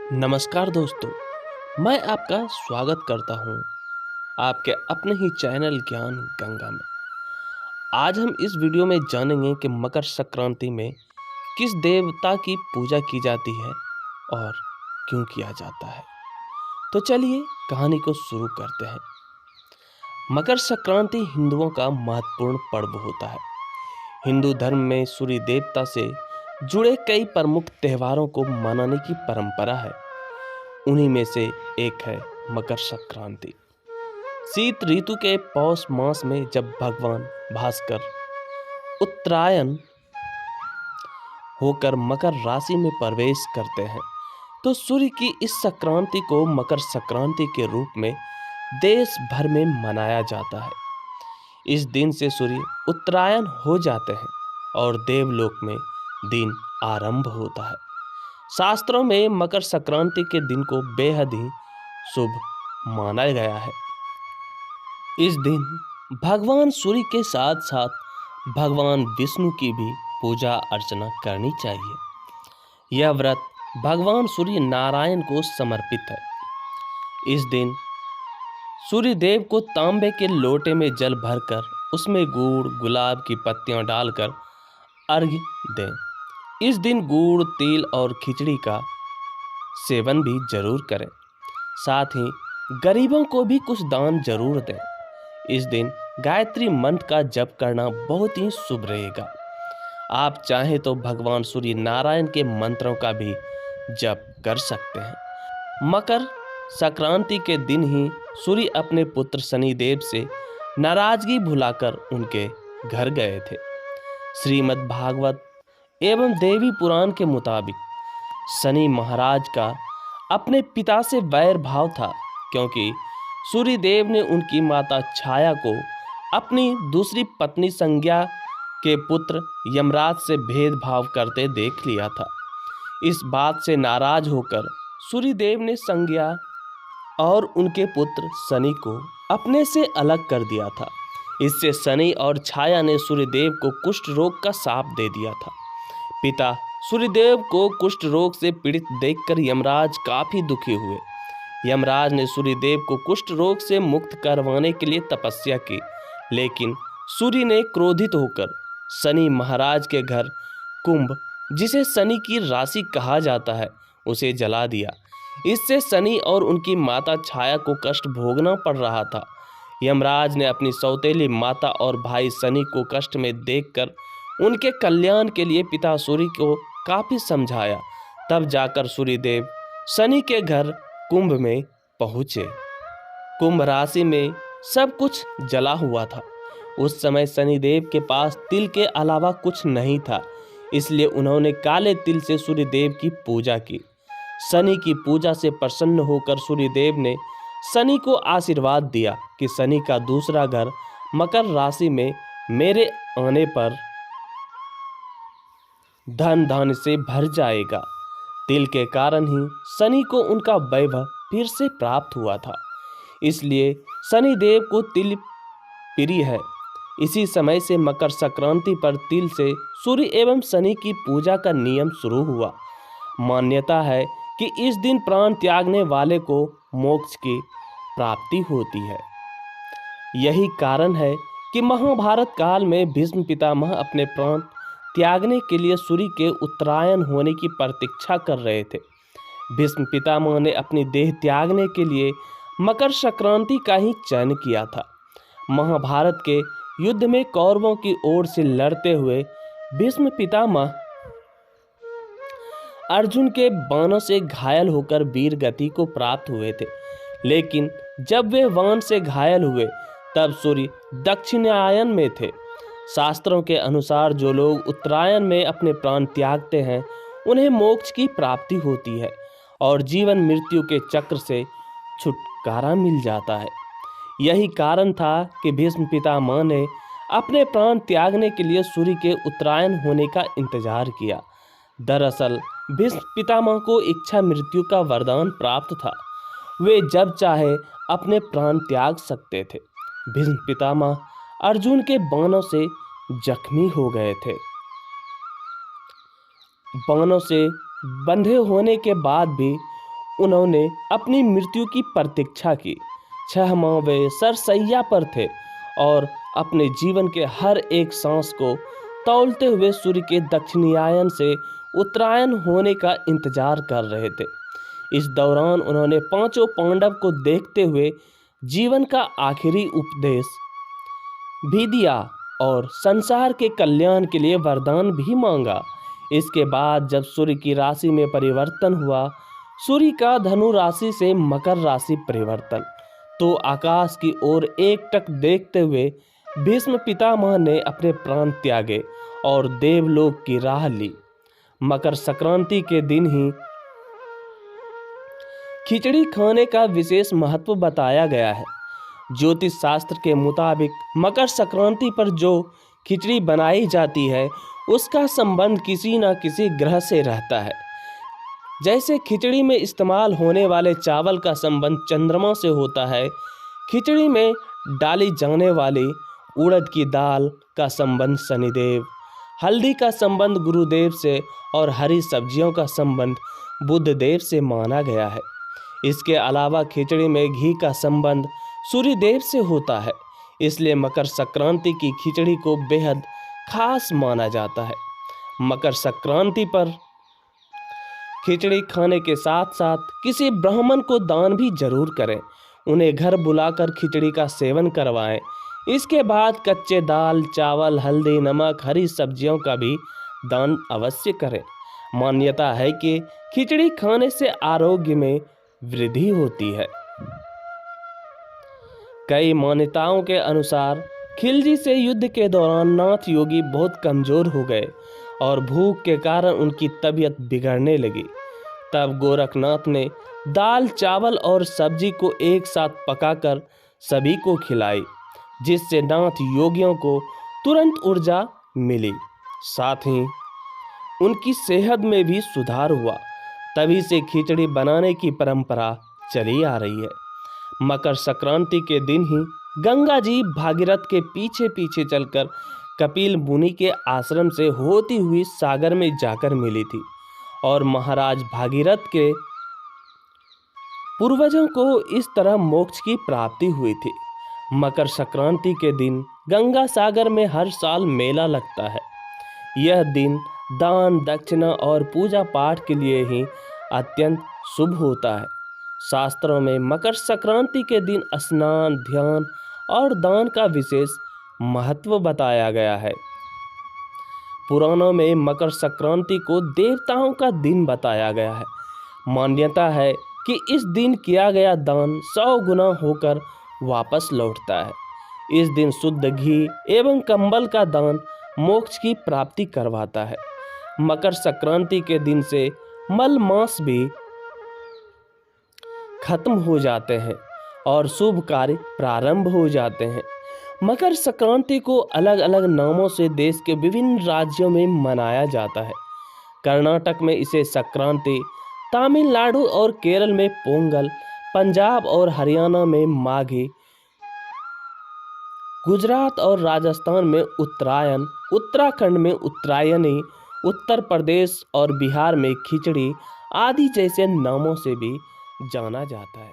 नमस्कार दोस्तों, मैं आपका स्वागत करता हूँ आपके अपने ही चैनल ज्ञान गंगा में। आज हम इस वीडियो में जानेंगे कि मकर संक्रांति में किस देवता की पूजा की जाती है और क्यों किया जाता है। तो चलिए कहानी को शुरू करते हैं। मकर संक्रांति हिंदुओं का महत्वपूर्ण पर्व होता है। हिंदू धर्म में सूर्य देवता से जुड़े कई प्रमुख त्योहारों को मनाने की परंपरा है। उन्हीं में से एक है मकर संक्रांति। शीत ऋतु के पौष मास में जब भगवान भास्कर उत्तरायण होकर मकर राशि में प्रवेश करते हैं तो सूर्य की इस संक्रांति को मकर संक्रांति के रूप में देश भर में मनाया जाता है। इस दिन से सूर्य उत्तरायण हो जाते हैं और देवलोक में दिन आरंभ होता है। शास्त्रों में मकर संक्रांति के दिन को बेहद ही शुभ माना गया है। इस दिन भगवान सूर्य के साथ साथ भगवान विष्णु की भी पूजा अर्चना करनी चाहिए। यह व्रत भगवान सूर्य नारायण को समर्पित है। इस दिन सूर्य देव को तांबे के लोटे में जल भरकर उसमें गुड़ गुलाब की पत्तियां डालकर अर्घ्य दें। इस दिन गुड़ तिल और खिचड़ी का सेवन भी जरूर करें। साथ ही गरीबों को भी कुछ दान जरूर दें। इस दिन गायत्री मंत्र का जप करना बहुत ही शुभ रहेगा। आप चाहें तो भगवान सूर्य नारायण के मंत्रों का भी जप कर सकते हैं। मकर संक्रांति के दिन ही सूर्य अपने पुत्र शनिदेव से नाराजगी भुलाकर उनके घर गए थे। श्रीमद् भागवत एवं देवी पुराण के मुताबिक शनि महाराज का अपने पिता से वैर भाव था, क्योंकि सूर्य देव ने उनकी माता छाया को अपनी दूसरी पत्नी संज्ञा के पुत्र यमराज से भेदभाव करते देख लिया था। इस बात से नाराज होकर सूर्य देव ने संज्ञा और उनके पुत्र शनि को अपने से अलग कर दिया था। इससे शनि और छाया ने सूर्यदेव को कुष्ठ रोग का शाप दे दिया था। पिता सूर्यदेव को कुष्ठ रोग से पीड़ित देखकर यमराज काफी दुखी हुए। यमराज ने सूर्यदेव को कुष्ठ रोग से मुक्त करवाने के लिए तपस्या की, लेकिन सूर्य ने क्रोधित होकर शनि महाराज के घर कुंभ, जिसे शनि की राशि कहा जाता है, उसे जला दिया। इससे शनि और उनकी माता छाया को कष्ट भोगना पड़ रहा था। यमराज ने अपनी सौतेली माता और भाई शनि को कष्ट में देखकर उनके कल्याण के लिए पिता सूर्य को काफी समझाया। तब जाकर सूर्यदेव शनि के घर कुंभ में पहुंचे। कुंभ राशि में सब कुछ जला हुआ था। उस समय शनिदेव के पास तिल के अलावा कुछ नहीं था, इसलिए उन्होंने काले तिल से सूर्यदेव की पूजा की। शनि की पूजा से प्रसन्न होकर सूर्यदेव ने शनि को आशीर्वाद दिया कि शनि का दूसरा घर मकर राशि में मेरे आने पर धन धान्य से भर जाएगा। तिल के कारण ही शनि को उनका वैभव फिर से प्राप्त हुआ था, इसलिए शनि देव को तिल प्रिय है। इसी समय से मकर संक्रांति पर तिल से सूर्य एवं शनि की पूजा का नियम शुरू हुआ। मान्यता है कि इस दिन प्राण त्यागने वाले को मोक्ष की प्राप्ति होती है। यही कारण है कि महाभारत काल में भीष्म पितामह अपने प्राण त्यागने के लिए सूर्य के उत्तरायण होने की प्रतीक्षा कर रहे थे। भीष्म पितामह ने अपनी देह त्यागने के लिए मकर संक्रांति का ही चयन किया था। महाभारत के युद्ध में कौरवों की ओर से लड़ते हुए भीष्म पितामह अर्जुन के बाणों से घायल होकर वीर गति को प्राप्त हुए थे। लेकिन जब वे बाण से घायल हुए तब सूर्य दक्षिणायन में थे। शास्त्रों के अनुसार जो लोग उत्तरायण में अपने प्राण त्यागते हैं उन्हें मोक्ष की प्राप्ति होती है और जीवन मृत्यु के चक्र से छुटकारा मिल जाता है। यही कारण था कि भीष्म पितामह ने अपने प्राण त्यागने के लिए सूर्य के उत्तरायण होने का इंतजार किया। दरअसल भीष्म पितामह को इच्छा मृत्यु का वरदान प्राप्त था। वे जब चाहे अपने प्राण त्याग सकते थे। भीष्म पितामह अर्जुन के बाणों से जख्मी हो गए थे। बाणों से बंधे होने के बाद भी उन्होंने अपनी मृत्यु की प्रतीक्षा की। 6 माह वे सरसैया पर थे और अपने जीवन के हर एक सांस को तौलते हुए सूर्य के दक्षिणायन से उत्तरायण होने का इंतजार कर रहे थे। इस दौरान उन्होंने पांचों पांडव को देखते हुए जीवन का आखिरी उपदेश भी दिया और संसार के कल्याण के लिए वरदान भी मांगा। इसके बाद जब सूर्य की राशि में परिवर्तन हुआ, सूर्य का धनु राशि से मकर राशि परिवर्तन, तो आकाश की ओर एकटक देखते हुए भीष्म पितामह ने अपने प्राण त्यागे और देवलोक की राह ली। मकर संक्रांति के दिन ही खिचड़ी खाने का विशेष महत्व बताया गया है। ज्योतिष शास्त्र के मुताबिक मकर संक्रांति पर जो खिचड़ी बनाई जाती है उसका संबंध किसी न किसी ग्रह से रहता है। जैसे खिचड़ी में इस्तेमाल होने वाले चावल का संबंध चंद्रमा से होता है, खिचड़ी में डाली जाने वाली उड़द की दाल का संबंध शनिदेव, हल्दी का संबंध गुरुदेव से और हरी सब्जियों का संबंध बुधदेव से माना गया है। इसके अलावा खिचड़ी में घी का संबंध सूर्यदेव से होता है, इसलिए मकर संक्रांति की खिचड़ी को बेहद खास माना जाता है। मकर संक्रांति पर खिचड़ी खाने के साथ साथ किसी ब्राह्मण को दान भी जरूर करें। उन्हें घर बुलाकर खिचड़ी का सेवन करवाएं। इसके बाद कच्चे दाल, चावल, हल्दी, नमक, हरी सब्जियों का भी दान अवश्य करें। मान्यता है कि खिचड़ी खाने से आरोग्य में वृद्धि होती है। कई मान्यताओं के अनुसार खिलजी से युद्ध के दौरान नाथ योगी बहुत कमजोर हो गए और भूख के कारण उनकी तबीयत बिगड़ने लगी। तब गोरखनाथ ने दाल, चावल और सब्जी को एक साथ पकाकर सभी को खिलाई, जिससे नाथ योगियों को तुरंत ऊर्जा मिली। साथ ही उनकी सेहत में भी सुधार हुआ। तभी से खिचड़ी बनाने की परंपरा चली आ रही है। मकर संक्रांति के दिन ही गंगा जी भागीरथ के पीछे पीछे चलकर कपिल मुनि के आश्रम से होती हुई सागर में जाकर मिली थी और महाराज भागीरथ के पूर्वजों को इस तरह मोक्ष की प्राप्ति हुई थी। मकर संक्रांति के दिन गंगा सागर में हर साल मेला लगता है। यह दिन दान, दक्षिणा और पूजा पाठ के लिए ही अत्यंत शुभ होता है। शास्त्रों में मकर संक्रांति के दिन स्नान, ध्यान और दान का विशेष महत्व बताया गया है। पुराणों में मकर संक्रांति को देवताओं का दिन बताया गया है। मान्यता है कि इस दिन किया गया दान 100 गुना होकर वापस लौटता है। इस दिन शुद्ध घी एवं कंबल का दान मोक्ष की प्राप्ति करवाता है। मकर संक्रांति के दिन से मल मास भी खत्म हो जाते हैं और शुभ कार्य प्रारंभ हो जाते हैं। मकर संक्रांति को अलग अलग नामों से देश के विभिन्न राज्यों में मनाया जाता है। कर्नाटक में इसे संक्रांति, तमिलनाडु और केरल में पोंगल, पंजाब और हरियाणा में माघी, गुजरात और राजस्थान में उत्तरायण, उत्तराखंड में उत्तरायणी, उत्तर प्रदेश और बिहार में खिचड़ी आदि जैसे नामों से भी जाना जाता है।